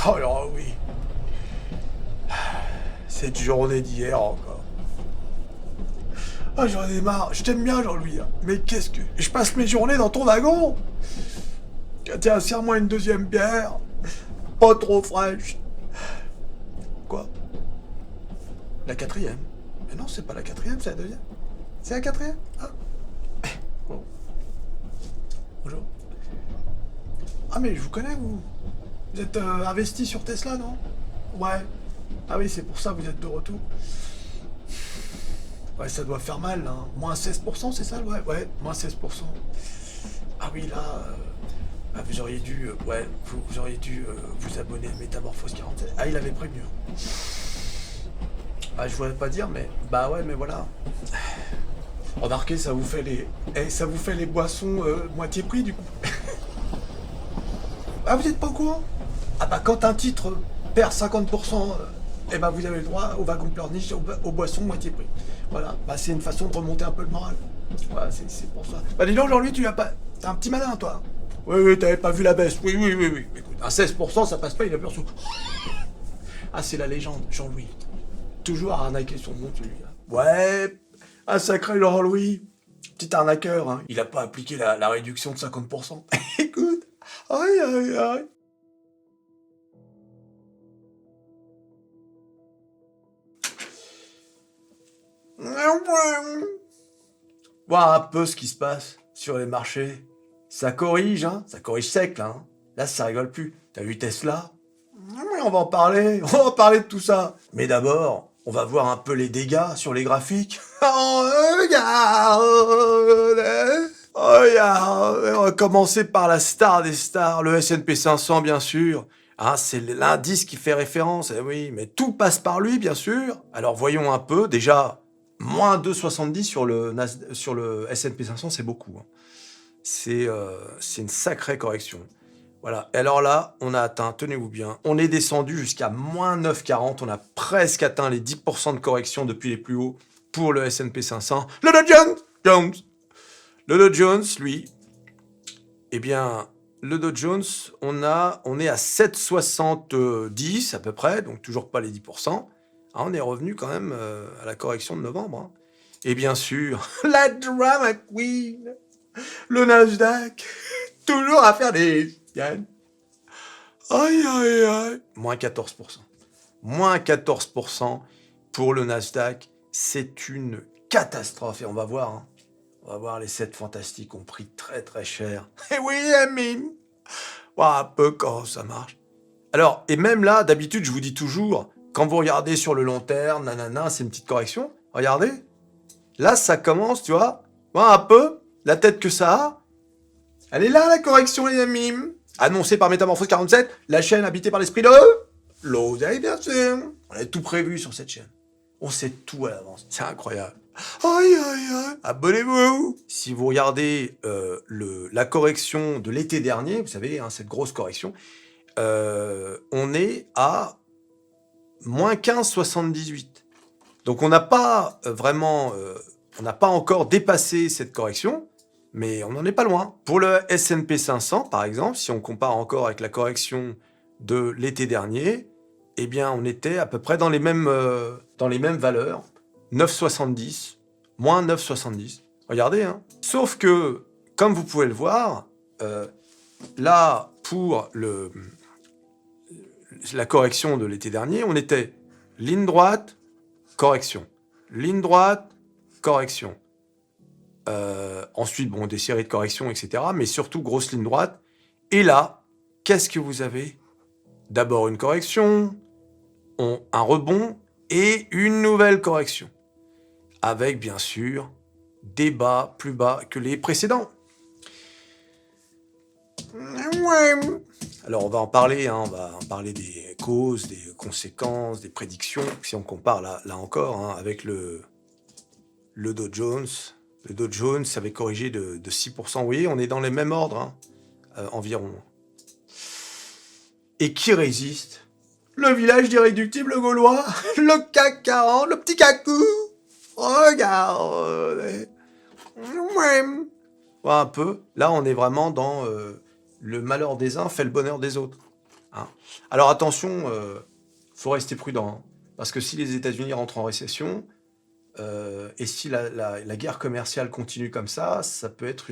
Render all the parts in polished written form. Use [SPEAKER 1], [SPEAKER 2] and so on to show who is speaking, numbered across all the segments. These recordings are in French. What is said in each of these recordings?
[SPEAKER 1] Oh là oui, cette journée d'hier encore. Ah, j'en ai marre. Je t'aime bien, Jean-Louis, hein. Mais qu'est-ce que... Je passe mes journées dans ton wagon. Tiens, serre-moi une deuxième bière. Pas trop fraîche. Quoi? La quatrième? Mais non, c'est pas la quatrième, c'est la deuxième. C'est la quatrième? Ah. Bon. Bonjour. Ah, mais je vous connais, vous. Vous êtes investi sur Tesla, non? Ouais. Ah oui, c'est pour ça que vous êtes de retour. Ouais, ça doit faire mal, hein. Moins 16%, c'est ça? Ouais, ouais, moins 16%. Ah oui, là, ah, vous auriez dû, ouais, vous auriez dû vous abonner à Métamorphose 47. Ah, il avait prévenu. Ah, je voudrais pas dire, mais bah ouais, mais voilà. Remarquez, ça vous fait ça vous fait les boissons moitié prix du coup. Ah, vous êtes pas au courant? Ah bah quand un titre perd 50%, eh ben vous avez le droit au wagon pleurniche, aux boissons moitié prix. Voilà, bah c'est une façon de remonter un peu le moral. Voilà, c'est pour ça. Bah dis donc, Jean-Louis, tu l'as pas... T'es un petit malin, toi. Oui, oui, t'avais pas vu la baisse. Oui, oui, oui, oui. Écoute, à 16%, ça passe pas, il a peur sous. Ah, c'est la légende, Jean-Louis. Toujours à arnaquer son nom, celui-là. Ouais, un sacré Jean-Louis. Petit arnaqueur, hein. Il a pas appliqué la réduction de 50%. Écoute, aïe, aïe, aïe. Voir un peu ce qui se passe sur les marchés. Ça corrige, hein. Ça corrige sec, là. Hein. Là, ça rigole plus. T'as vu Tesla? Oui, on va en parler. On va en parler de tout ça. Mais d'abord, on va voir un peu les dégâts sur les graphiques. Oh, regarde. Oh, regarde. On va commencer par la star des stars, le S&P 500, bien sûr. Hein, c'est l'indice qui fait référence, eh oui, mais tout passe par lui, bien sûr. Alors voyons un peu, déjà, moins 2,70 sur le S&P 500, c'est beaucoup. Hein. C'est une sacrée correction. Voilà, et alors là, on a atteint, tenez-vous bien, on est descendu jusqu'à moins 9,40, on a presque atteint les 10% de correction depuis les plus hauts pour le S&P 500. Le Dow Jones, lui, eh bien, le Dow Jones, on est à 7,70 à peu près, donc toujours pas les 10%. Ah, on est revenu quand même à la correction de novembre. Hein. Et bien sûr, la drama queen, le Nasdaq, toujours à faire des Yann. Aïe, aïe, aïe. Moins 14%. Moins 14% pour le Nasdaq. C'est une catastrophe. Et on va voir. Hein. On va voir, les 7 fantastiques ont pris très très cher. Et oui, Amine. Un peu quand ça marche. Alors, et même là, d'habitude, je vous dis toujours, quand vous regardez sur le long terme, nanana, c'est une petite correction. Regardez. Là, ça commence, tu vois. Un peu. La tête que ça a. Elle est là, la correction, les amis. Annoncée par Métamorphose 47, la chaîne habitée par l'esprit de l'oseille, bien sûr. On a tout prévu sur cette chaîne. On sait tout à l'avance. C'est incroyable. Aïe, aïe, aïe. Abonnez-vous. Si vous regardez la correction de l'été dernier, vous savez, hein, cette grosse correction, on est à moins 15,78. Donc on n'a pas vraiment... on n'a pas encore dépassé cette correction, mais on n'en est pas loin. Pour le S&P 500, par exemple, si on compare encore avec la correction de l'été dernier, eh bien, on était à peu près dans les mêmes valeurs. 9,70, moins 9,70. Regardez, hein. Sauf que, comme vous pouvez le voir, là, pour la correction de l'été dernier, on était ligne droite, correction. Ligne droite, correction. Ensuite, bon, des séries de corrections, etc. Mais surtout, grosse ligne droite. Et là, qu'est-ce que vous avez? D'abord une correction, un rebond et une nouvelle correction. Avec, bien sûr, des bas plus bas que les précédents. Alors, on va en parler, hein, on va en parler des causes, des conséquences, des prédictions. Si on compare, là encore, hein, avec le Dow Jones. Le Dow Jones avait corrigé de 6%. Vous voyez, on est dans les mêmes ordres, hein, environ. Et qui résiste? Le village d'irréductibles gaulois, le CAC 40, le petit cacou. Regardez. Un peu. Là, on est vraiment dans le malheur des uns fait le bonheur des autres. hein. Alors attention, faut rester prudent, hein, parce que si les États-Unis rentrent en récession, et si la guerre commerciale continue comme ça peut être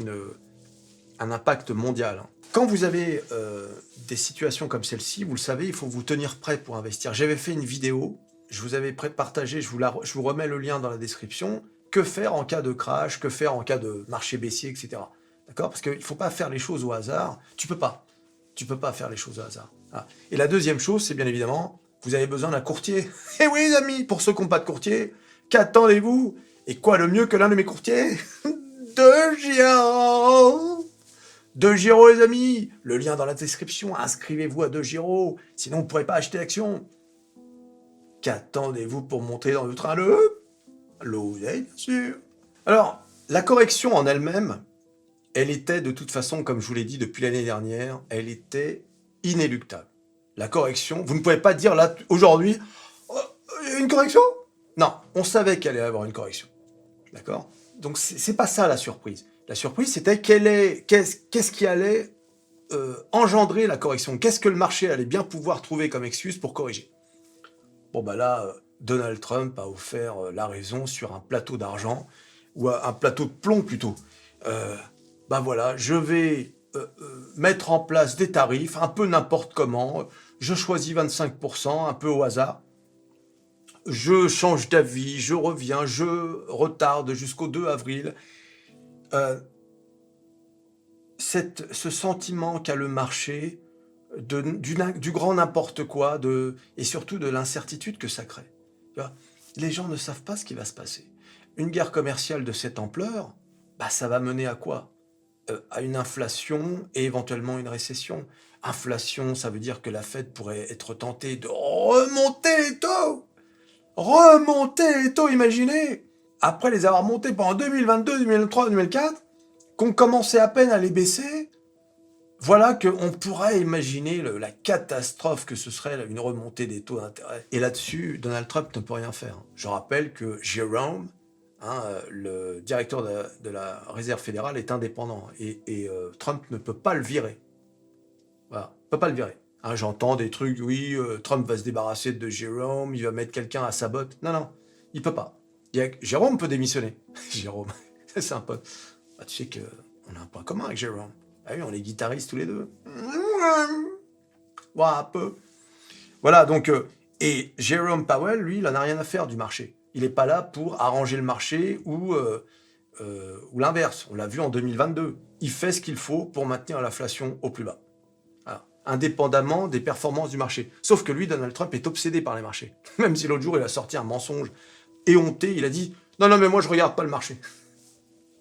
[SPEAKER 1] un impact mondial, hein. Quand vous avez des situations comme celle-ci, vous le savez, il faut vous tenir prêt pour investir. J'avais fait une vidéo, je vous avais partagé, je vous remets le lien dans la description. Que faire en cas de crash, que faire en cas de marché baissier, etc. D'accord? Parce qu'il ne faut pas faire les choses au hasard. Tu peux pas. Tu peux pas faire les choses au hasard. Ah. Et la deuxième chose, c'est bien évidemment, vous avez besoin d'un courtier. Eh oui, les amis, pour ceux qui n'ont pas de courtier, qu'attendez-vous? Et quoi le mieux que l'un de mes courtiers? De Giro. De Giro, les amis. Le lien dans la description. Inscrivez-vous à De Giro. Sinon, vous ne pourrez pas acheter l'action. Qu'attendez-vous pour monter dans le train l'oseille, bien sûr. Alors, la correction en elle-même, elle était de toute façon, comme je vous l'ai dit depuis l'année dernière, elle était inéluctable. La correction, vous ne pouvez pas dire là, aujourd'hui, oh, il y a une correction? Non, on savait qu'il allait y avoir une correction. D'accord? Donc, c'est pas ça la surprise. La surprise, c'était qu'est-ce qui allait engendrer la correction? Qu'est-ce que le marché allait bien pouvoir trouver comme excuse pour corriger? Bon, bah là, Donald Trump a offert la raison sur un plateau d'argent, ou un plateau de plomb plutôt. Bah voilà, je vais mettre en place des tarifs, un peu n'importe comment, je choisis 25%, un peu au hasard, je change d'avis, je reviens, je retarde jusqu'au 2 avril. Ce sentiment qu'a le marché du grand n'importe quoi, et surtout de l'incertitude que ça crée. Tu vois, les gens ne savent pas ce qui va se passer. Une guerre commerciale de cette ampleur, bah, ça va mener à quoi? À une inflation et éventuellement une récession. Inflation, ça veut dire que la Fed pourrait être tentée de remonter les taux. Remonter les taux, imaginez. Après les avoir montés pendant 2022, 2023, 2024, qu'on commençait à peine à les baisser, voilà qu'on pourrait imaginer la catastrophe que ce serait une remontée des taux d'intérêt. Et là-dessus, Donald Trump ne peut rien faire. Je rappelle que Jerome, le directeur de la Réserve fédérale, est indépendant. Et Trump ne peut pas le virer. Voilà, ne peut pas le virer. Hein, j'entends des trucs, oui, Trump va se débarrasser de Jerome, il va mettre quelqu'un à sa botte. Non, non, il peut pas. Jérôme peut démissionner. Jérôme, c'est un pote. Bah, tu sais qu'on a un point commun avec Jérôme. Ah oui, on est guitaristes tous les deux. Ouais, un peu. Voilà, donc, et Jerome Powell, lui, il en a rien à faire du marché. Il n'est pas là pour arranger le marché ou l'inverse. On l'a vu en 2022. Il fait ce qu'il faut pour maintenir l'inflation au plus bas. Voilà. Indépendamment des performances du marché. Sauf que lui, Donald Trump, est obsédé par les marchés. Même si l'autre jour, il a sorti un mensonge éhonté, il a dit « Non, non, mais moi, je regarde pas le marché. »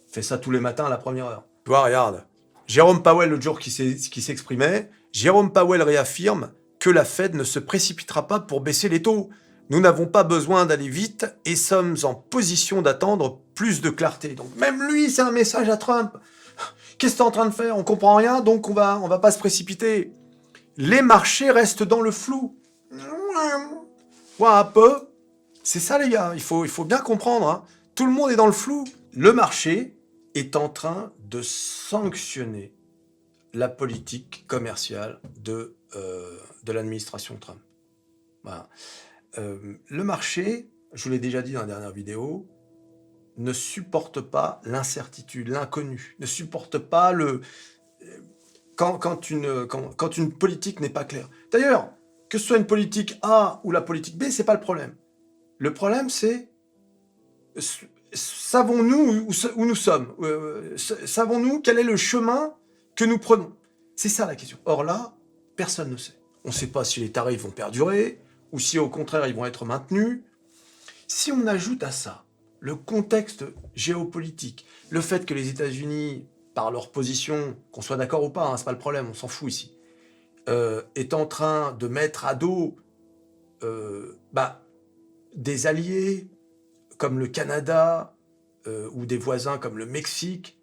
[SPEAKER 1] Il fait ça tous les matins à la première heure. Tu vois, regarde. Jérôme Powell, l'autre jour, qui s'exprimait, Jérôme Powell réaffirme que la Fed ne se précipitera pas pour baisser les taux. Nous n'avons pas besoin d'aller vite et sommes en position d'attendre plus de clarté. Donc même lui, c'est un message à Trump. Qu'est-ce que tu es en train de faire? On comprend rien, donc on va pas se précipiter. Les marchés restent dans le flou. Ouais, un peu. C'est ça, les gars. Il faut bien comprendre. Hein. Tout le monde est dans le flou. Le marché est en train de sanctionner la politique commerciale de l'administration Trump. Voilà. Le marché, je vous l'ai déjà dit dans la dernière vidéo, ne supporte pas l'incertitude, l'inconnu, ne supporte pas quand une politique n'est pas claire. D'ailleurs, que ce soit une politique A ou la politique B, c'est pas le problème. Le problème, c'est savons-nous où nous sommes? Savons-nous quel est le chemin que nous prenons? C'est ça la question. Or là, personne ne sait. On ne sait pas si les tarifs vont perdurer ou si au contraire ils vont être maintenus. Si on ajoute à ça le contexte géopolitique, le fait que les États-Unis, par leur position, qu'on soit d'accord ou pas, hein, c'est pas le problème, on s'en fout ici, est en train de mettre à dos des alliés comme le Canada ou des voisins comme le Mexique,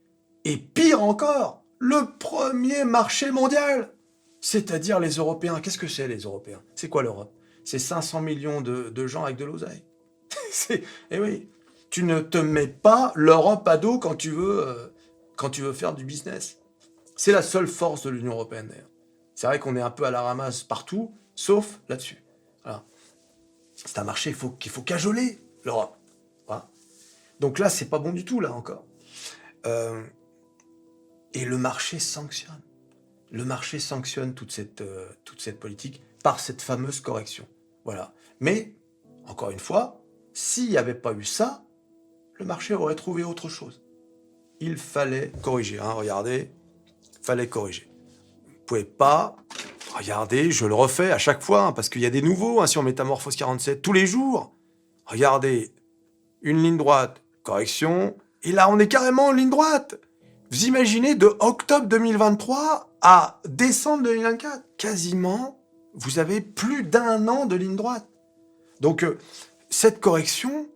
[SPEAKER 1] et pire encore, le premier marché mondial, c'est-à-dire les Européens. Qu'est-ce que c'est les Européens? C'est quoi l'Europe? C'est 500 millions de gens avec de l'oseille. Eh oui, tu ne te mets pas l'Europe à dos quand tu veux faire du business. C'est la seule force de l'Union européenne d'ailleurs. C'est vrai qu'on est un peu à la ramasse partout, sauf là-dessus. Voilà. C'est un marché qu'il faut cajoler, l'Europe. Voilà. Donc là, c'est pas bon du tout, là, encore. Et le marché sanctionne. Le marché sanctionne toute cette politique par cette fameuse correction. Voilà. Mais, encore une fois, s'il n'y avait pas eu ça, le marché aurait trouvé autre chose. Il fallait corriger. Hein, regardez, il fallait corriger. Vous ne pouvez pas... Regardez, je le refais à chaque fois, hein, parce qu'il y a des nouveaux hein, sur Métamorphose 47, tous les jours. Regardez, une ligne droite, correction, et là on est carrément en ligne droite. Vous imaginez de octobre 2023 à décembre 2024, quasiment, vous avez plus d'1 an de ligne droite. Donc cette correction,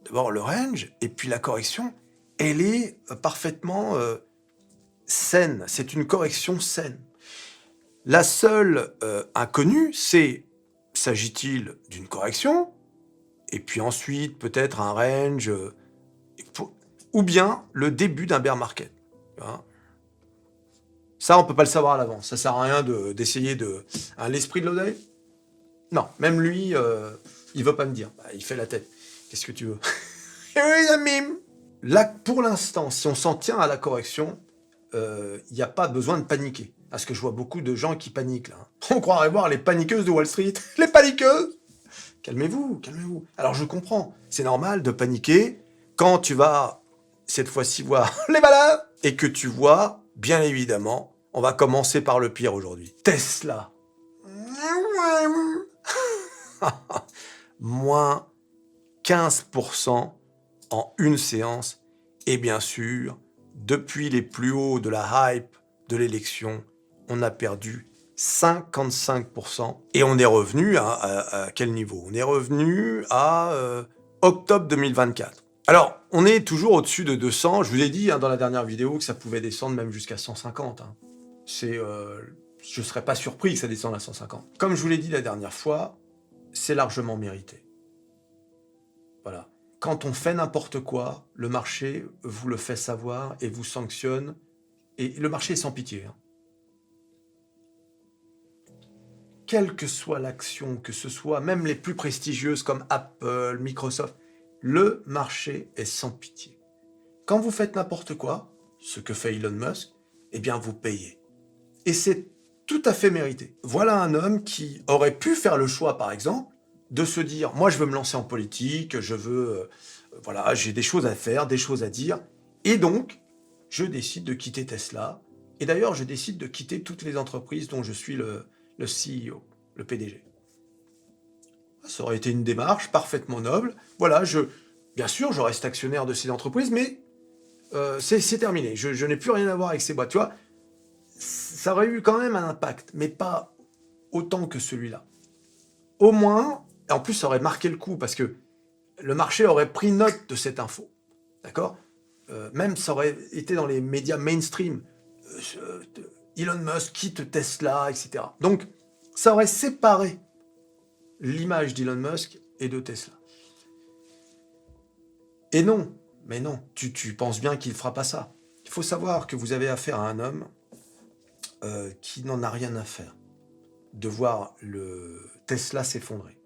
[SPEAKER 1] d'abord le range, et puis la correction, elle est parfaitement saine. C'est une correction saine. La seule inconnue, c'est, s'agit-il d'une correction, et puis ensuite peut-être un range, ou bien le début d'un bear market. Hein. Ça, on peut pas le savoir à l'avance. Ça sert à rien d'essayer de... Hein, l'esprit de l'oseille? Non, même lui, il veut pas me dire. Bah, il fait la tête. Qu'est-ce que tu veux? Oui, la mime. Là, pour l'instant, si on s'en tient à la correction, il n'y a pas besoin de paniquer. Parce que je vois beaucoup de gens qui paniquent, là. On croirait voir les paniqueuses de Wall Street. Les paniqueuses! Calmez-vous, calmez-vous. Alors, je comprends. C'est normal de paniquer quand tu vas, cette fois-ci, voir les malins et que tu vois, bien évidemment, on va commencer par le pire aujourd'hui. Tesla. Moins 15% en une séance. Et bien sûr, depuis les plus hauts de la hype de l'élection, on a perdu 55%. Et on est revenu à quel niveau? On est revenu à octobre 2024. Alors, on est toujours au-dessus de 200. Je vous ai dit hein, dans la dernière vidéo que ça pouvait descendre même jusqu'à 150. Hein. Je ne serais pas surpris que ça descende à 150. Comme je vous l'ai dit la dernière fois, c'est largement mérité. Voilà. Quand on fait n'importe quoi, le marché vous le fait savoir et vous sanctionne. Et le marché est sans pitié. Hein. Quelle que soit l'action, que ce soit même les plus prestigieuses comme Apple, Microsoft, le marché est sans pitié. Quand vous faites n'importe quoi, ce que fait Elon Musk, eh bien vous payez. Et c'est tout à fait mérité. Voilà un homme qui aurait pu faire le choix, par exemple, de se dire, moi je veux me lancer en politique, je veux, voilà, j'ai des choses à faire, des choses à dire, et donc, je décide de quitter Tesla, et d'ailleurs, je décide de quitter toutes les entreprises dont je suis le CEO, le PDG. Ça aurait été une démarche parfaitement noble. Voilà, bien sûr, je reste actionnaire de ces entreprises, mais c'est terminé. Je n'ai plus rien à voir avec ces boîtes. Tu vois, ça aurait eu quand même un impact, mais pas autant que celui-là. Au moins, et en plus, ça aurait marqué le coup, parce que le marché aurait pris note de cette info. D'accord? Même ça aurait été dans les médias mainstream. Elon Musk quitte Tesla, etc. Donc, ça aurait séparé l'image d'Elon Musk et de Tesla. Et non, mais non, tu penses bien qu'il ne fera pas ça. Il faut savoir que vous avez affaire à un homme qui n'en a rien à faire de voir le Tesla s'effondrer.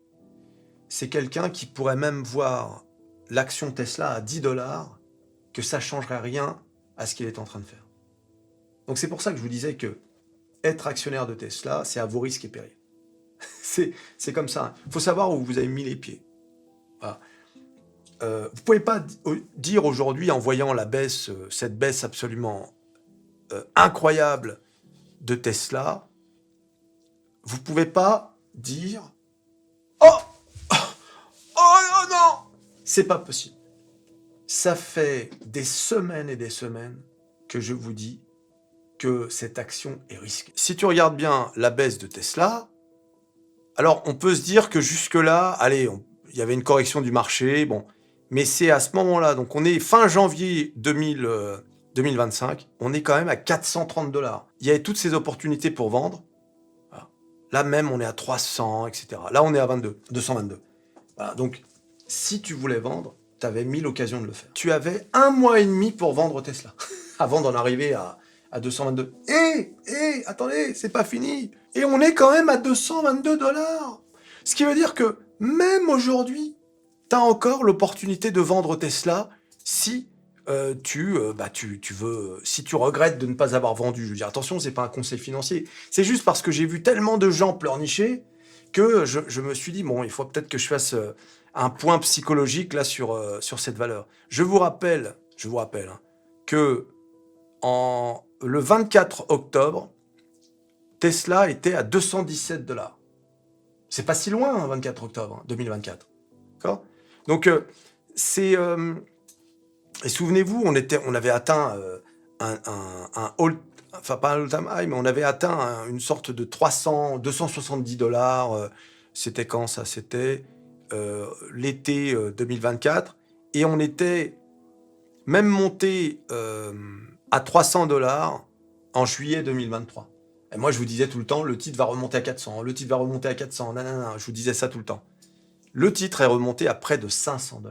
[SPEAKER 1] C'est quelqu'un qui pourrait même voir l'action Tesla à 10$, que ça ne changerait rien à ce qu'il est en train de faire. Donc c'est pour ça que je vous disais que être actionnaire de Tesla, c'est à vos risques et périls. C'est comme ça. Il faut savoir où vous avez mis les pieds. Voilà. Vous ne pouvez pas dire aujourd'hui, en voyant la baisse, cette baisse absolument incroyable de Tesla, vous ne pouvez pas dire « Oh, oh non !» C'est pas possible. Ça fait des semaines et des semaines que je vous dis que cette action est risquée. Si tu regardes bien la baisse de Tesla, alors on peut se dire que jusque-là, allez, il y avait une correction du marché, bon, mais c'est à ce moment-là, donc on est fin janvier 2025, on est quand même à 430$. Il y avait toutes ces opportunités pour vendre. Voilà. Là même, on est à 300, etc. Là, on est à 222. Voilà. Donc, si tu voulais vendre, tu avais 1000 occasions de le faire. Tu avais 1 mois et demi pour vendre Tesla, avant d'en arriver à à 222. Attendez, c'est pas fini. Et on est quand même à 222 $. Ce qui veut dire que même aujourd'hui, tu as encore l'opportunité de vendre Tesla si tu veux, si tu regrettes de ne pas avoir vendu. Je veux dire, attention, c'est pas un conseil financier. C'est juste parce que j'ai vu tellement de gens pleurnicher que je me suis dit, bon, il faut peut-être que je fasse un point psychologique là sur cette valeur. Je vous rappelle hein, que le 24 octobre, Tesla était à 217 $. C'est pas si loin, hein, 24 octobre 2024. D'accord ? Donc, et souvenez-vous, on avait atteint un all, enfin pas un all-time high, mais on avait atteint une sorte de 270 $. C'était quand ça? C'était l'été 2024. Et on était même monté à 300 $ en juillet 2023. Et moi, je vous disais tout le temps, le titre va remonter à 400, le titre va remonter à 400, nanana, je vous disais ça tout le temps. Le titre est remonté à près de 500 $.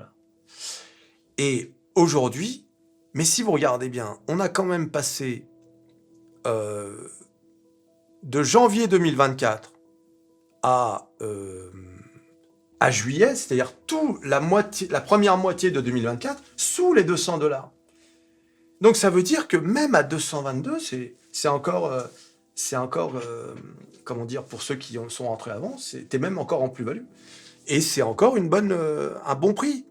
[SPEAKER 1] Et aujourd'hui, mais si vous regardez bien, on a quand même passé de janvier 2024 à juillet, c'est-à-dire la première moitié de 2024, sous les 200 $. Donc ça veut dire que même à 222, c'est encore, comment dire, pour ceux qui sont rentrés avant, c'était même encore en plus-value. Et c'est encore un bon prix.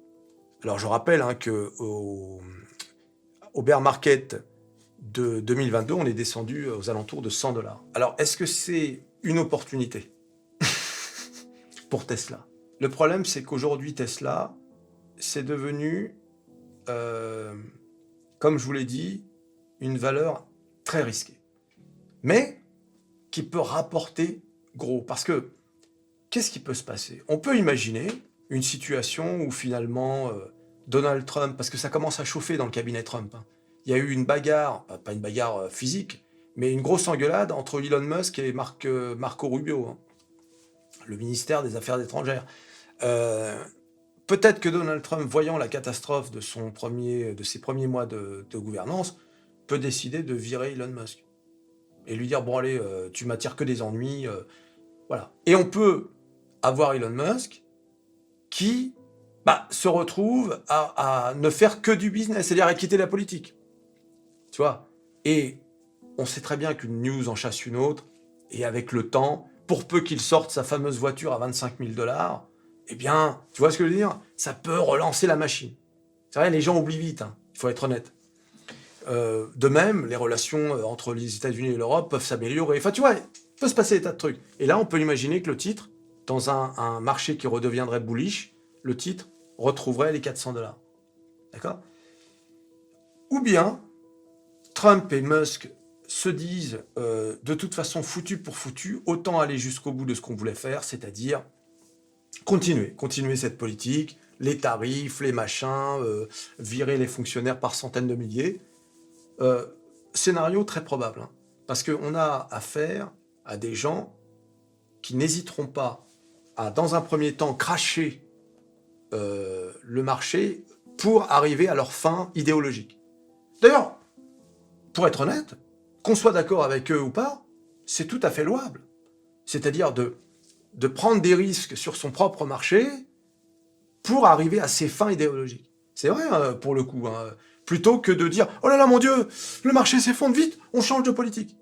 [SPEAKER 1] Alors je rappelle hein, que au bear market de 2022, on est descendu aux alentours de 100 $. Alors est-ce que c'est une opportunité pour Tesla? Le problème, c'est qu'aujourd'hui, Tesla, c'est devenu, comme je vous l'ai dit, une valeur très risquée. Mais qui peut rapporter gros. Parce que, qu'est-ce qui peut se passer? On peut imaginer une situation où finalement, Donald Trump, parce que ça commence à chauffer dans le cabinet Trump, hein. Il y a eu une bagarre, pas une bagarre physique, mais une grosse engueulade entre Elon Musk et Marco Rubio, hein, le ministère des Affaires étrangères. Peut-être que Donald Trump, voyant la catastrophe de ses premiers mois de gouvernance, peut décider de virer Elon Musk et lui dire bon allez, tu m'attires que des ennuis, voilà. Et on peut avoir Elon Musk qui se retrouve à ne faire que du business, c'est-à-dire à quitter la politique, tu vois. Et on sait très bien qu'une news en chasse une autre, et avec le temps, pour peu qu'il sorte sa fameuse voiture à 25 000 $, eh bien, tu vois ce que je veux dire? Ça peut relancer la machine. C'est vrai, les gens oublient vite, hein, il faut être honnête. De même, les relations entre les États-Unis et l'Europe peuvent s'améliorer. Enfin, tu vois, il peut se passer des tas de trucs. Et là, on peut imaginer que le titre, dans un marché qui redeviendrait bullish, le titre retrouverait les 400 $. D'accord? Ou bien, Trump et Musk se disent de toute façon foutu pour foutu, autant aller jusqu'au bout de ce qu'on voulait faire, c'est-à-dire continuer cette politique, les tarifs, les machins, virer les fonctionnaires par centaines de milliers. Scénario très probable, hein, parce qu'on a affaire à des gens qui n'hésiteront pas à, dans un premier temps, cracher le marché pour arriver à leur fin idéologique. D'ailleurs, pour être honnête, qu'on soit d'accord avec eux ou pas, c'est tout à fait louable. C'est-à-dire de prendre des risques sur son propre marché pour arriver à ses fins idéologiques. C'est vrai, hein, pour le coup, hein, plutôt que de dire « Oh là là, mon Dieu, le marché s'effondre vite, on change de politique ».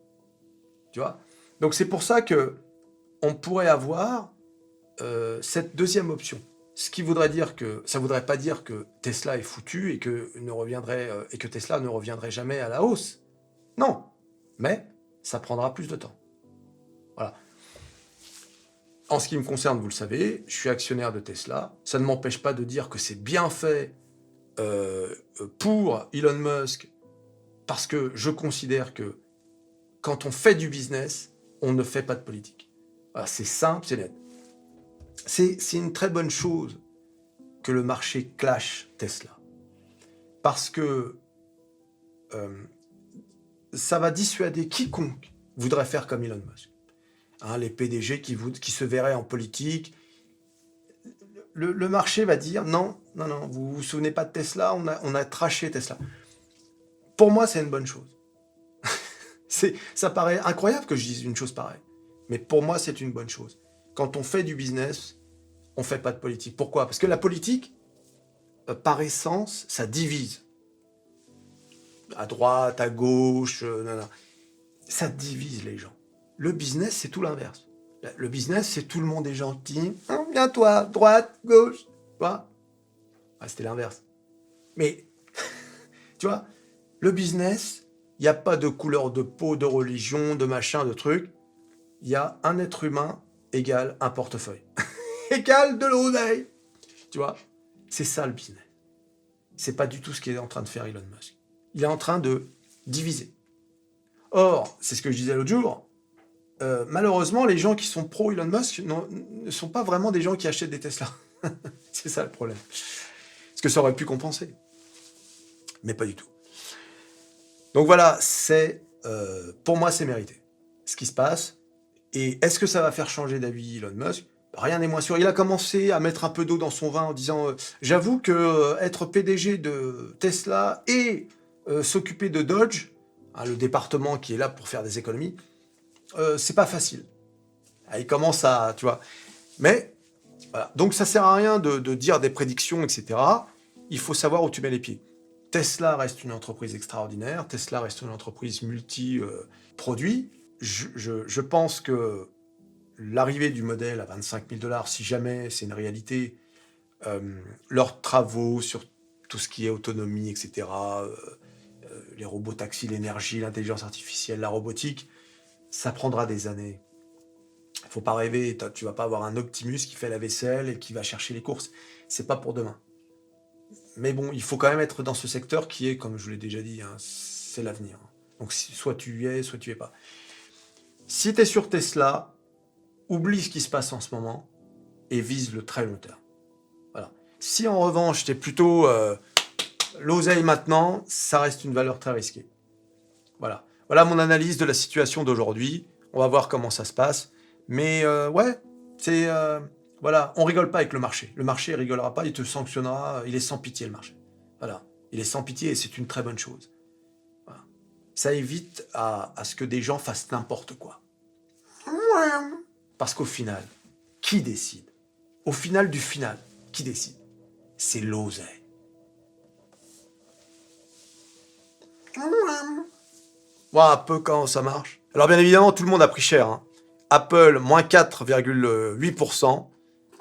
[SPEAKER 1] Tu vois? Donc c'est pour ça que on pourrait avoir cette deuxième option. Ce qui voudrait dire que ça voudrait pas dire que Tesla est foutu et que Tesla ne reviendrait jamais à la hausse. Non, mais ça prendra plus de temps. Voilà. En ce qui me concerne, vous le savez, je suis actionnaire de Tesla. Ça ne m'empêche pas de dire que c'est bien fait pour Elon Musk, parce que je considère que quand on fait du business, on ne fait pas de politique. Voilà, c'est simple, c'est net. C'est une très bonne chose que le marché clash Tesla. Parce que ça va dissuader quiconque voudrait faire comme Elon Musk. Hein, les PDG qui se verraient en politique. Le marché va dire non, vous vous souvenez pas de Tesla, on a trashé Tesla. Pour moi, c'est une bonne chose. Ça paraît incroyable que je dise une chose pareille. Mais pour moi, c'est une bonne chose. Quand on fait du business, on ne fait pas de politique. Pourquoi? Parce que la politique, par essence, ça divise. À droite, à gauche, non. Ça divise les gens. Le business, c'est tout l'inverse. Le business, c'est tout le monde est gentil. Viens toi, droite, gauche. Tu vois? C'était l'inverse. Mais, tu vois, le business, il n'y a pas de couleur de peau, de religion, de machin, de truc. Il y a un être humain égale un portefeuille. Égale de l'oseille. Tu vois? C'est ça le business. C'est pas du tout ce qu'il est en train de faire Elon Musk. Il est en train de diviser. Or, c'est ce que je disais l'autre jour, malheureusement, les gens qui sont pro Elon Musk ne sont pas vraiment des gens qui achètent des Tesla. C'est ça le problème. Parce que ça aurait pu compenser. Mais pas du tout. Donc voilà, pour moi, c'est mérité. Ce qui se passe. Et est-ce que ça va faire changer d'avis Elon Musk? Rien n'est moins sûr. Il a commencé à mettre un peu d'eau dans son vin en disant j'avoue que être PDG de Tesla et s'occuper de Dodge, le département qui est là pour faire des économies, c'est pas facile. Il commence à, tu vois. Mais voilà. Donc ça sert à rien de dire des prédictions, etc. Il faut savoir où tu mets les pieds. Tesla reste une entreprise extraordinaire. Tesla reste une entreprise multi-produits. Je pense que l'arrivée du modèle à 25 000 $, si jamais c'est une réalité, leurs travaux sur tout ce qui est autonomie, etc., les robots taxis, l'énergie, l'intelligence artificielle, la robotique, ça prendra des années. Il ne faut pas rêver, tu vas pas avoir un Optimus qui fait la vaisselle et qui va chercher les courses. C'est pas pour demain. Mais bon, il faut quand même être dans ce secteur qui est, comme je vous l'ai déjà dit, c'est l'avenir. Donc soit tu y es, soit tu y es pas. Si tu es sur Tesla, oublie ce qui se passe en ce moment et vise le très long terme. Voilà. Si en revanche, tu es plutôt l'oseille maintenant, ça reste une valeur très risquée. Voilà. Voilà mon analyse de la situation d'aujourd'hui. On va voir comment ça se passe. Mais ouais, c'est... voilà, on rigole pas avec le marché. Le marché, il rigolera pas, il te sanctionnera. Il est sans pitié, le marché. Voilà. Il est sans pitié et c'est une très bonne chose. Voilà. Ça évite à ce que des gens fassent n'importe quoi. Parce qu'au final, qui décide? Au final du final, qui décide? C'est l'oseille. Voilà un peu quand ça marche. Alors bien évidemment, tout le monde a pris cher. Hein. Apple, moins 4,8%.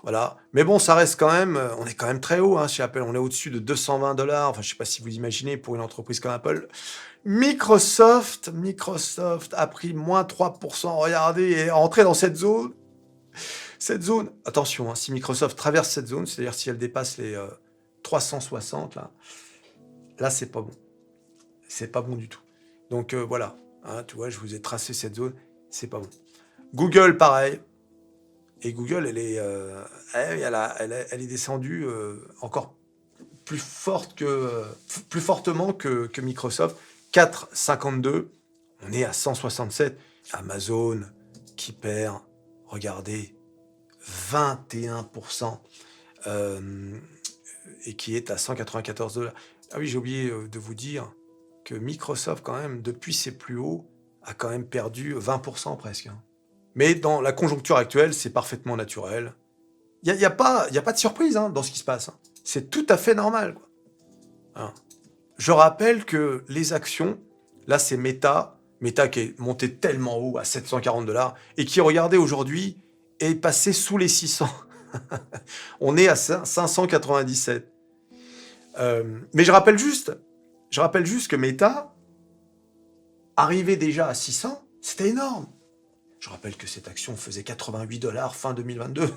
[SPEAKER 1] Voilà. Mais bon, ça reste quand même... on est quand même très haut chez Apple. On est au-dessus de 220 $. Enfin, je sais pas si vous imaginez pour une entreprise comme Apple. Microsoft a pris moins 3%. Regardez, et est entré dans cette zone. Cette zone, attention, si Microsoft traverse cette zone, c'est-à-dire si elle dépasse les 360, là c'est pas bon. C'est pas bon du tout. Donc voilà, tu vois, je vous ai tracé cette zone, c'est pas bon. Google, pareil. Et Google, elle est descendue encore plus fortement que Microsoft. 4,52, on est à 167. Amazon qui perd, regardez, 21%, et qui est à 194 $. Ah oui, j'ai oublié de vous dire que Microsoft, quand même, depuis ses plus hauts, a quand même perdu 20% presque. Mais dans la conjoncture actuelle, c'est parfaitement naturel. Il n'y a pas de surprise dans ce qui se passe. C'est tout à fait normal. Quoi. Je rappelle que les actions, là c'est Meta qui est monté tellement haut à 740 $, et qui, regardez, aujourd'hui, est passé sous les 600. On est à 597. Mais je rappelle juste que Meta, arrivé déjà à 600, c'était énorme. Je rappelle que cette action faisait 88 $ fin 2022. Et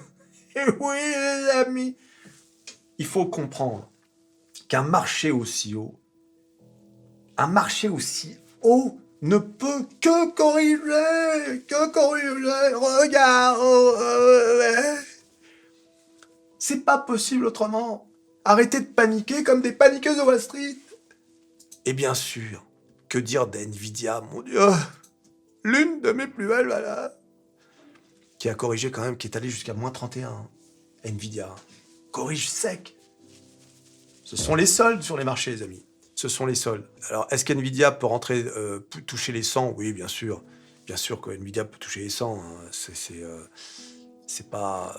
[SPEAKER 1] oui, les amis, il faut comprendre qu'un marché aussi haut, ne peut que corriger. Regarde. C'est pas possible autrement. Arrêtez de paniquer comme des paniqueuses de Wall Street. Et bien sûr, que dire d'NVIDIA, mon Dieu, l'une de mes plus belles valeurs, qui a corrigé quand même, qui est allé jusqu'à moins 31. NVIDIA corrige sec. Ce sont les soldes sur les marchés, les amis. Ce ce sont les soldes. Alors, est-ce qu'NVIDIA peut rentrer, toucher les 100? Oui, bien sûr. Bien sûr que NVIDIA peut toucher les 100, hein. C'est pas,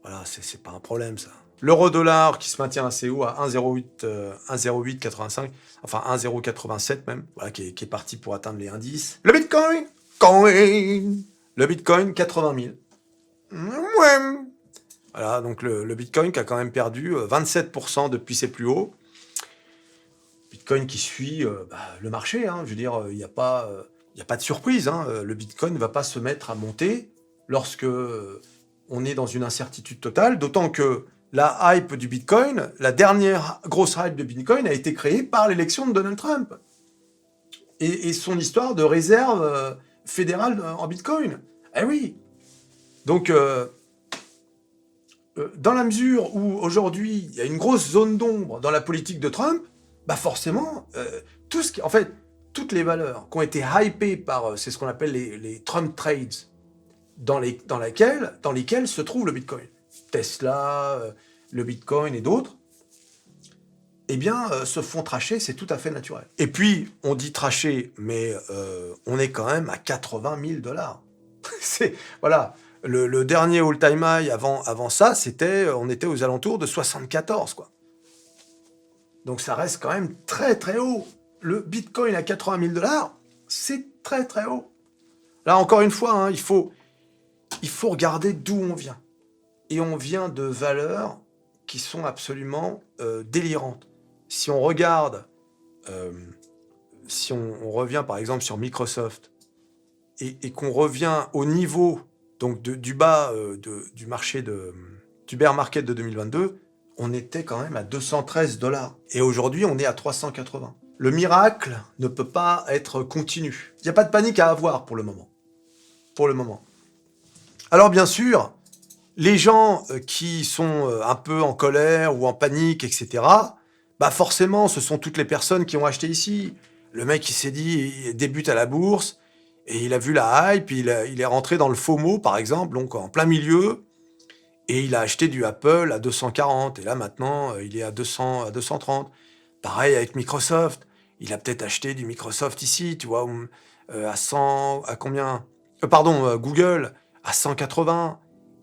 [SPEAKER 1] voilà, c'est pas un problème ça. L'euro-dollar qui se maintient assez haut à 1,08, 1,0885, enfin 1,087 même, voilà, qui est parti pour atteindre les indices. Le Bitcoin, 80 000. Ouais. Voilà, donc le Bitcoin qui a quand même perdu 27% depuis ses plus hauts. Bitcoin qui suit le marché, hein. Je veux dire, il n'y a pas de surprise, hein. Le Bitcoin ne va pas se mettre à monter lorsque on est dans une incertitude totale, d'autant que la hype du Bitcoin, la dernière grosse hype de Bitcoin a été créée par l'élection de Donald Trump et son histoire de réserve fédérale en Bitcoin. Eh oui. Donc, dans la mesure où aujourd'hui il y a une grosse zone d'ombre dans la politique de Trump, bah forcément, en fait, toutes les valeurs qui ont été hypées par, c'est ce qu'on appelle les Trump trades, dans lesquels se trouve le Bitcoin. Tesla, le Bitcoin et d'autres, eh bien, se font tracher, c'est tout à fait naturel. Et puis, on dit tracher, mais on est quand même à 80 000 $. Voilà, le dernier all-time high avant ça, on était aux alentours de 74, quoi. Donc ça reste quand même très très haut. Le Bitcoin à 80 000 $, c'est très très haut. Là, encore une fois, hein, il faut regarder d'où on vient. Et on vient de valeurs qui sont absolument délirantes. Si on regarde, si on revient par exemple sur Microsoft, et qu'on revient au niveau donc du bas du marché du bear market de 2022, on était quand même à 213 $. Et aujourd'hui, on est à 380. Le miracle ne peut pas être continu. Il n'y a pas de panique à avoir pour le moment. Pour le moment. Alors bien sûr, les gens qui sont un peu en colère ou en panique, etc., bah forcément, ce sont toutes les personnes qui ont acheté ici. Le mec, il s'est dit, il débute à la bourse, et il a vu la hype, il est rentré dans le FOMO, par exemple, donc en plein milieu, et il a acheté du Apple à 240, et là maintenant, il est à 200, à 230. Pareil avec Microsoft, il a peut-être acheté du Microsoft ici, tu vois, à 100, à combien pardon, Google, à 180.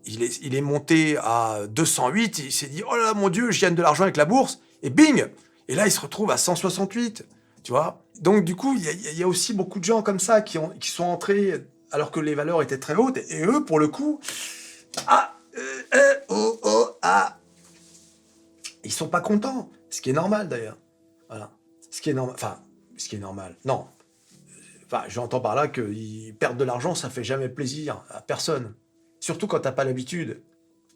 [SPEAKER 1] Il est monté à 208, il s'est dit, oh là là, mon Dieu, je gagne de l'argent avec la bourse, et bing. Et là, il se retrouve à 168, tu vois. Donc du coup, il y a aussi beaucoup de gens comme ça qui sont entrés alors que les valeurs étaient très hautes, et eux, pour le coup, ils sont pas contents, ce qui est normal d'ailleurs. Voilà. Ce qui est normal, enfin, ce qui est normal, non. Enfin, j'entends par là qu'ils perdent de l'argent, ça fait jamais plaisir à personne. Surtout quand t'as pas l'habitude,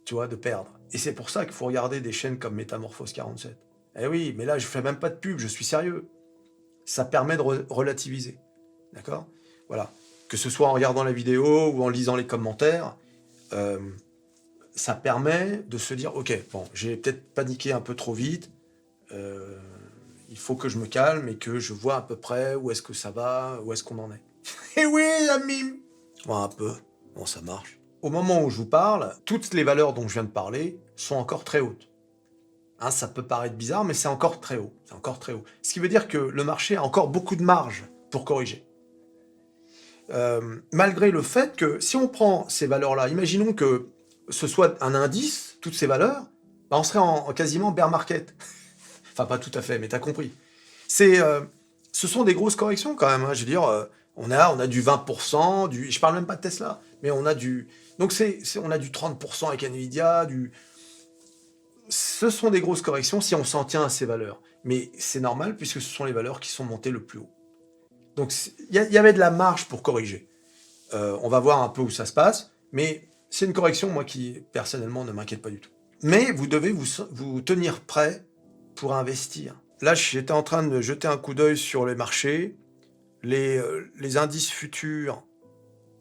[SPEAKER 1] tu vois, de perdre. Et c'est pour ça qu'il faut regarder des chaînes comme Métamorphose 47. Eh oui, mais là, je fais même pas de pub, je suis sérieux. Ça permet de relativiser. D'accord? Voilà. Que ce soit en regardant la vidéo ou en lisant les commentaires, ça permet de se dire, ok, bon, j'ai peut-être paniqué un peu trop vite, il faut que je me calme et que je vois à peu près où est-ce que ça va, où est-ce qu'on en est. Eh oui, ami! Ouais, un peu. Bon, ça marche. Au moment où je vous parle, toutes les valeurs dont je viens de parler sont encore très hautes. Hein, ça peut paraître bizarre, mais c'est encore très haut. C'est encore très haut. Ce qui veut dire que le marché a encore beaucoup de marge pour corriger. Malgré le fait que si on prend ces valeurs-là, imaginons que ce soit un indice, toutes ces valeurs, bah on serait en quasiment bear market. Enfin, pas tout à fait, mais t'as compris. Ce sont des grosses corrections quand même, hein. Je veux dire, on a du 20%, je parle même pas de Tesla, mais on a donc on a du 30% avec Nvidia, ce sont des grosses corrections si on s'en tient à ces valeurs. Mais c'est normal puisque ce sont les valeurs qui sont montées le plus haut. Donc il y avait de la marge pour corriger. On va voir un peu où ça se passe, mais c'est une correction, moi, qui, personnellement, ne m'inquiète pas du tout. Mais vous devez vous tenir prêt pour investir. Là, j'étais en train de jeter un coup d'œil sur les marchés. Les indices futurs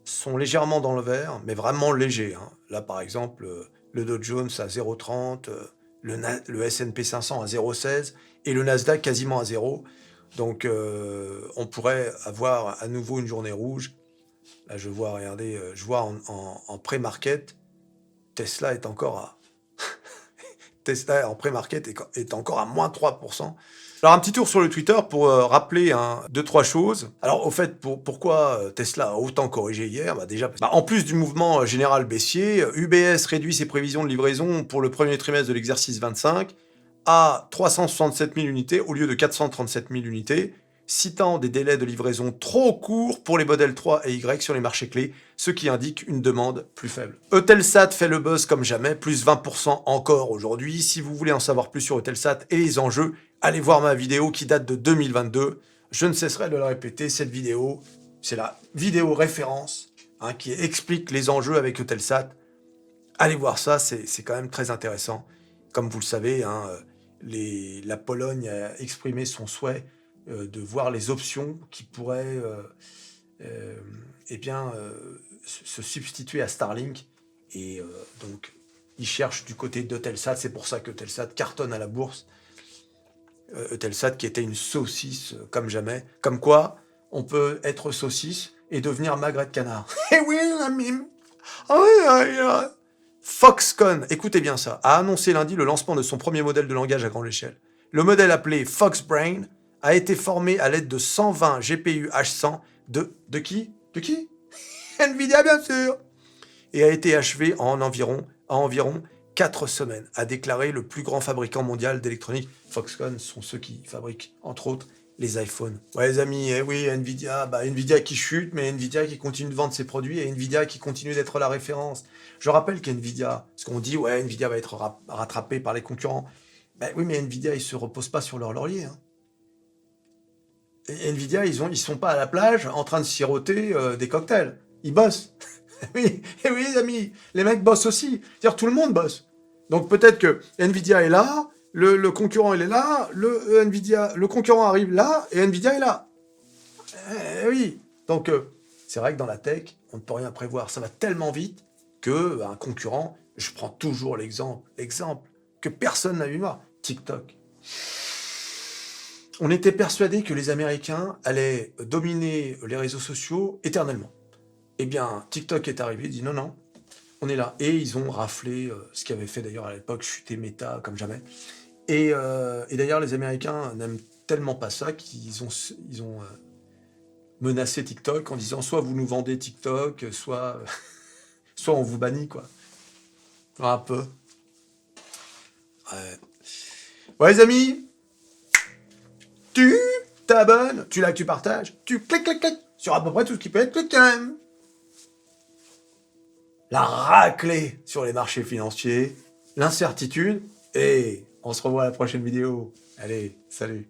[SPEAKER 1] sont légèrement dans le vert, mais vraiment légers, hein. Là, par exemple, le Dow Jones à 0,30, le S&P 500 à 0,16 et le Nasdaq quasiment à 0. Donc, on pourrait avoir à nouveau une journée rouge. Là, je vois, regardez, je vois en pré-market, Tesla est encore à... Tesla en pré-market est encore à moins 3%. Alors un petit tour sur le Twitter pour rappeler deux, trois choses. Alors au fait, pourquoi Tesla a autant corrigé hier? Déjà, en plus du mouvement général baissier, UBS réduit ses prévisions de livraison pour le premier trimestre de l'exercice 25 à 367 000 unités au lieu de 437 000 unités, citant des délais de livraison trop courts pour les modèles 3 et Y sur les marchés clés, ce qui indique une demande plus faible. Eutelsat fait le buzz comme jamais, plus 20% encore aujourd'hui. Si vous voulez en savoir plus sur Eutelsat et les enjeux, allez voir ma vidéo qui date de 2022. Je ne cesserai de le répéter, cette vidéo, c'est la vidéo référence qui explique les enjeux avec Eutelsat. Allez voir ça, c'est quand même très intéressant. Comme vous le savez, la Pologne a exprimé son souhait de voir les options qui pourraient se substituer à Starlink. Et donc, ils cherchent du côté d'Eutelsat. C'est pour ça qu'Eutelsat cartonne à la bourse. Eutelsat qui était une saucisse comme jamais. Comme quoi, on peut être saucisse et devenir magret de canard. Eh oui, l'ami. Ah oui, Foxconn, écoutez bien ça, a annoncé lundi le lancement de son premier modèle de langage à grande échelle. Le modèle appelé Foxbrain a été formé à l'aide de 120 GPU H100 de qui? De qui? Nvidia, bien sûr. Et a été achevé en environ 4 semaines, a déclaré le plus grand fabricant mondial d'électronique. Foxconn sont ceux qui fabriquent, entre autres, les iPhones. Ouais, les amis, eh oui, Nvidia, Nvidia qui chute, mais Nvidia qui continue de vendre ses produits et Nvidia qui continue d'être la référence. Je rappelle qu'Nvidia, parce qu'on dit, ouais, Nvidia va être rattrapé par les concurrents. Oui, mais Nvidia, ils se reposent pas sur leur laurier. Et Nvidia, ils sont pas à la plage en train de siroter des cocktails. Ils bossent. Oui, et oui, les amis, les mecs bossent aussi. C'est-à-dire tout le monde bosse. Donc peut-être que Nvidia est là, le concurrent il est là, le concurrent arrive là et Nvidia est là. Oui. Donc c'est vrai que dans la tech, on ne peut rien prévoir. Ça va tellement vite que un concurrent, je prends toujours l'exemple que personne n'a vu voir, TikTok. On était persuadé que les Américains allaient dominer les réseaux sociaux éternellement. Eh bien, TikTok est arrivé, dit non, on est là. Et ils ont raflé ce qui avait fait d'ailleurs à l'époque chuter Meta comme jamais. Et d'ailleurs, les Américains n'aiment tellement pas ça qu'ils ont menacé TikTok en disant soit vous nous vendez TikTok, soit on vous bannit, quoi. Un peu. Ouais, les amis, tu t'abonnes, tu likes, tu partages, tu cliques sur à peu près tout ce qui peut être cliqué quand même. La raclée sur les marchés financiers, l'incertitude, et on se revoit à la prochaine vidéo. Allez, salut.